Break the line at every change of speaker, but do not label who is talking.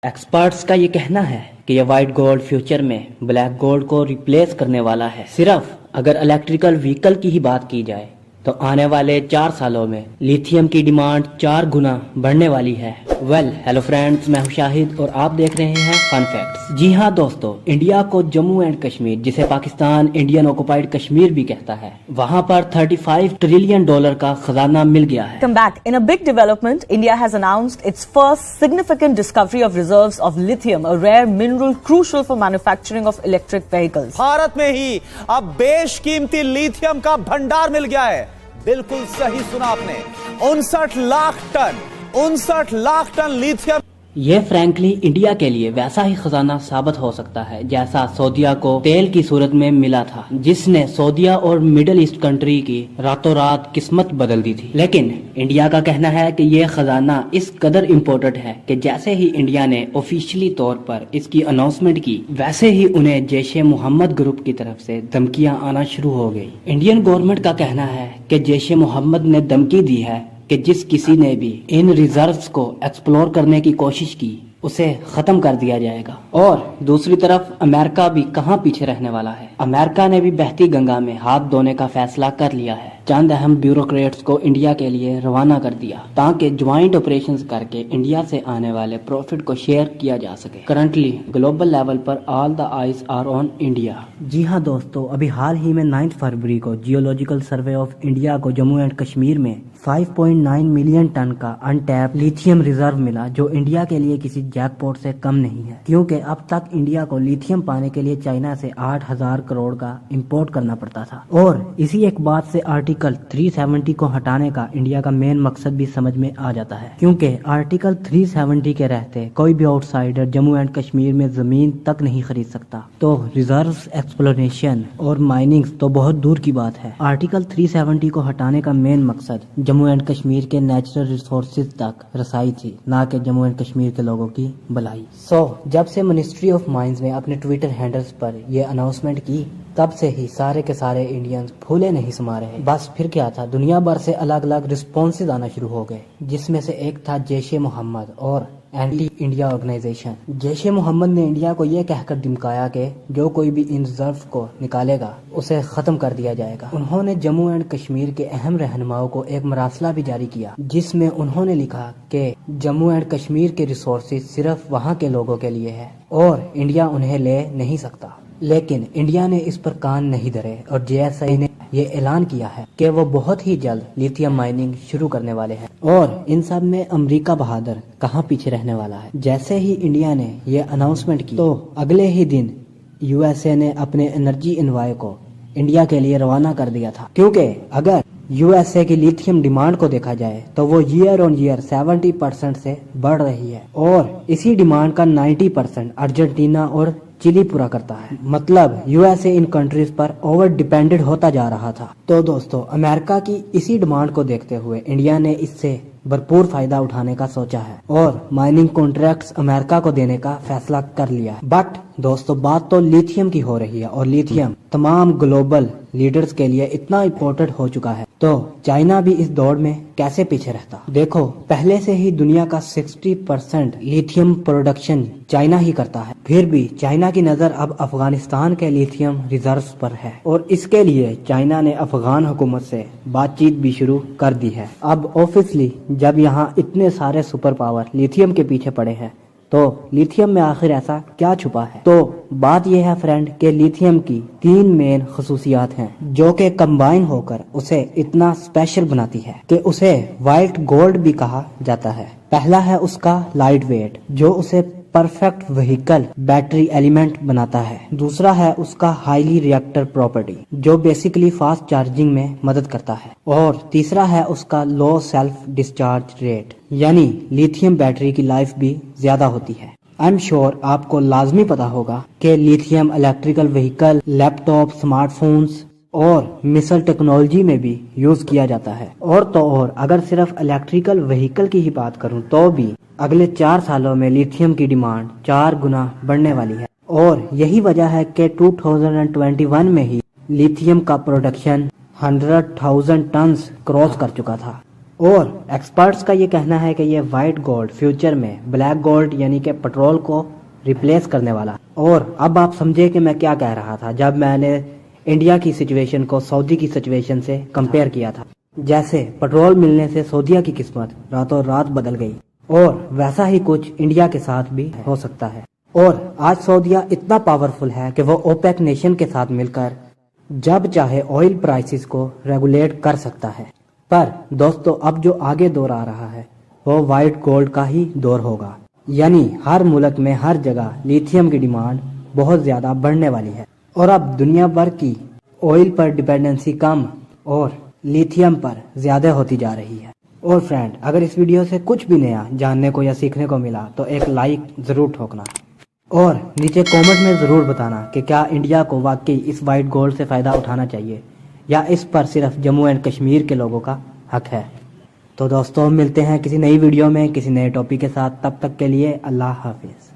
Experts کا یہ کہنا ہے کہ یہ وائٹ گولڈ فیوچر میں بلیک گولڈ کو ریپلیس کرنے والا ہے۔ صرف اگر الیکٹریکل وہیکل کی ہی بات کی جائے تو آنے والے 4 سالوں میں لیتھیم کی ڈیمانڈ 4 گنا بڑھنے والی ہے۔ ہیلو فرینڈز، میں ہوں شاہد اور آپ دیکھ رہے ہیں فن فیکٹس۔ جی ہاں دوستو، انڈیا کو جموں اینڈ کشمیر، جسے پاکستان انڈین آکوپائیڈ کشمیر بھی کہتا ہے، وہاں پر $35 ٹریلین کا خزانہ مل گیا ہے۔
Come back. In a big development, India has announced its first significant discovery of reserves of lithium, a rare mineral crucial for manufacturing of electric vehicles.
Bharat میں ہی اب بیش قیمتی لیتھیم کا بھنڈار مل گیا ہے۔ بالکل صحیح سنا آپ نے، 59 لاکھ ٹن لیتھیم۔
یہ فرینکلی انڈیا کے لیے ویسا ہی خزانہ ثابت ہو سکتا ہے جیسا سعودیہ کو تیل کی صورت میں ملا تھا، جس نے سعودیہ اور مڈل ایسٹ کنٹری کی راتوں رات قسمت بدل دی تھی۔ لیکن انڈیا کا کہنا ہے کہ یہ خزانہ اس قدر امپورٹنٹ ہے کہ جیسے ہی انڈیا نے آفیشلی طور پر اس کی اناؤنسمنٹ کی، ویسے ہی انہیں جیش محمد گروپ کی طرف سے دھمکیاں آنا شروع ہو گئی۔ انڈین گورنمنٹ کا کہنا ہے کہ جیش محمد نے دھمکی دی ہے کہ جس کسی نے بھی ان ریزروز کو ایکسپلور کرنے کی کوشش کی اسے ختم کر دیا جائے گا۔ اور دوسری طرف امریکہ بھی کہاں پیچھے رہنے والا ہے۔ امریکہ نے بھی بہتی گنگا میں ہاتھ دھونے کا فیصلہ کر لیا ہے۔ چند اہم بیوروکریٹس کو انڈیا کے لیے روانہ کر دیا تاکہ جوائنٹ آپریشنز کر کے انڈیا سے آنے والے پروفٹ کو شیئر کیا جا سکے۔ کرنٹلی گلوبل لیول پر all the eyes are on India. جی ہاں دوستو، ابھی حال ہی میں 9 فروری کو جیولوجیکل سروے آف انڈیا کو جموں اینڈ کشمیر میں 5.9 ملین ٹن کا انٹیپ لیتھیم ریزرو ملا، جو انڈیا کے لیے کسی جیک پاٹ سے کم نہیں ہے، کیونکہ اب تک انڈیا کو لیتھیم پانے کے لیے چائنا سے 8,000 کروڑ کا امپورٹ کرنا پڑتا تھا۔ اور اسی ایک بات سے آرٹیکل 370 کو ہٹانے کا انڈیا کا مین مقصد بھی سمجھ میں آ جاتا ہے، کیونکہ آرٹیکل 370 کے رہتے کوئی بھی out cider Jammu and Kashmir میں زمین تک نہیں خرید سکتا، تو ریزروز ایکسپلوریشن اور مائننگ تو بہت دور کی بات ہے۔ آرٹیکل 370 کو ہٹانے کا مین مقصد جموں اینڈ کشمیر کے نیچرل ریسورسز تک رسائی تھی، نہ کہ جموں اینڈ کشمیر کے لوگوں کی بھلائی۔ جب سے منسٹری آف مائنز نے اپنے ٹویٹر ہینڈلز پر یہ اناؤنسمنٹ کی، تب سے ہی سارے کے سارے انڈینز پھولے نہیں سما رہے۔ بس پھر کیا تھا، دنیا بھر سے الگ الگ رسپانسز آنا شروع ہو گئے، جس میں سے ایک تھا جیش محمد اور اینٹی انڈیا آرگنائزیشن۔ جیش محمد نے انڈیا کو یہ کہہ کر دھمکایا کہ جو کوئی بھی ان ریزرو کو نکالے گا اسے ختم کر دیا جائے گا۔ انہوں نے جموں اینڈ کشمیر کے اہم رہنماؤں کو ایک مراسلہ بھی جاری کیا، جس میں انہوں نے لکھا کہ جموں اینڈ کشمیر کے ریسورسز صرف وہاں کے لوگوں کے لیے ہے اور انڈیا انہیں لے نہیں سکتا۔ لیکن انڈیا نے اس پر کان نہیں دھرے اور JSI نے یہ اعلان کیا ہے کہ وہ بہت ہی جلد لیتھیم مائننگ شروع کرنے والے ہیں۔ اور ان سب میں امریکہ بہادر کہاں پیچھے رہنے والا ہے۔ جیسے ہی انڈیا نے یہ اناؤنسمنٹ کی تو اگلے ہی دن USA نے اپنے انرجی انوائے کو انڈیا کے لیے روانہ کر دیا تھا، کیونکہ اگر USA کی لیتھیم ڈیمانڈ کو دیکھا جائے تو وہ ایئر آن ایئر 70% سے بڑھ رہی ہے، اور اسی ڈیمانڈ کا 90% ارجنٹینا اور چلی پورا کرتا ہے۔ مطلب USA ان کنٹریز پر اوور ڈیپینڈڈ ہوتا جا رہا تھا۔ تو دوستو، امریکہ کی اسی ڈیمانڈ کو دیکھتے ہوئے انڈیا نے اس سے بھرپور فائدہ اٹھانے کا سوچا ہے اور مائننگ کانٹریکٹس امریکہ کو دینے کا فیصلہ کر لیا ہے۔ بٹ دوستو، بات تو لیتھیم کی ہو رہی ہے، اور لیتھیم تمام گلوبل لیڈرز کے لیے اتنا امپورٹنٹ ہو چکا ہے، تو چائنا بھی اس دوڑ میں کیسے پیچھے رہتا۔ دیکھو، پہلے سے ہی دنیا کا 60% لیتھیم پروڈکشن چائنا ہی کرتا ہے، پھر بھی چائنا کی نظر اب افغانستان کے لیتھیم ریزروز پر ہے، اور اس کے لیے چائنا نے افغان حکومت سے بات چیت بھی شروع کر دی ہے۔ اب آفیسلی جب یہاں اتنے سارے سپر پاور لیتھیم کے پیچھے پڑے ہیں، تو لیتھیم میں آخر ایسا کیا چھپا ہے؟ تو بات یہ ہے فرینڈ کہ لیتھیم کی 3 مین خصوصیات ہیں جو کہ کمبائن ہو کر اسے اتنا اسپیشل بناتی ہے کہ اسے وائٹ گولڈ بھی کہا جاتا ہے۔ پہلا ہے اس کا لائٹ ویٹ، جو اسے پرفیکٹ وہیکل بیٹری ایلیمنٹ بناتا ہے۔ دوسرا ہے اس کا ہائیلی ریئیکٹر پراپرٹی، جو بیسیکلی فاسٹ چارجنگ میں مدد کرتا ہے۔ اور تیسرا ہے اس کا لو سیلف ڈسچارج ریٹ، یعنی لیتھیم بیٹری کی لائف بھی زیادہ ہوتی ہے۔ I'm sure آپ کو لازمی پتا ہوگا کہ لیتھیم الیکٹریکل وہیکل، لیپ ٹاپ، اسمارٹ فونز اور میسل ٹیکنالوجی میں بھی یوز کیا جاتا ہے۔ اور تو اور اگر صرف الیکٹریکل وہیکل کی ہی بات کروں تو بھی اگلے 4 سالوں میں لیتھیم کی ڈیمانڈ 4 گنا بڑھنے والی ہے، اور یہی وجہ ہے کہ 2021 میں ہی لیتھیم کا پروڈکشن 100,000 ٹنز کراس کر چکا تھا، اور ایکسپرٹس کا یہ کہنا ہے کہ یہ وائٹ گولڈ فیوچر میں بلیک گولڈ یعنی کہ پٹرول کو ریپلیس کرنے والا. اور اب آپ سمجھے کہ میں کیا کہہ رہا تھا جب میں نے انڈیا کی سچویشن کو سعودی کی سچویشن سے کمپیئر کیا تھا. جیسے پٹرول ملنے سے سعودیہ کی قسمت راتوں رات بدل گئی، اور ویسا ہی کچھ انڈیا کے ساتھ بھی ہو سکتا ہے. اور آج سعودیہ اتنا پاورفل ہے کہ وہ اوپیک نیشن کے ساتھ مل کر جب چاہے آئل پرائسز کو ریگولیٹ کر سکتا ہے. پر دوستو اب جو آگے دور آ رہا ہے وہ وائٹ گولڈ کا ہی دور ہوگا. یعنی ہر ملک میں ہر جگہ لیتھیم کی ڈیمانڈ بہت زیادہ بڑھنے والی ہے، اور اب دنیا بھر کی آئل پر ڈیپینڈنسی کم اور لیتھیم پر زیادہ ہوتی جا رہی ہے. اور فرینڈ، اگر اس ویڈیو سے کچھ بھی نیا جاننے کو یا سیکھنے کو ملا تو ایک لائک ضرور ٹھوکنا، اور نیچے کومنٹ میں ضرور بتانا کہ کیا انڈیا کو واقعی اس وائٹ گولڈ سے فائدہ اٹھانا چاہیے یا اس پر صرف جموں اینڈ کشمیر کے لوگوں کا حق ہے. تو دوستوں، ملتے ہیں کسی نئی ویڈیو میں کسی نئے ٹاپک کے ساتھ. تب تک کے لیے اللہ حافظ.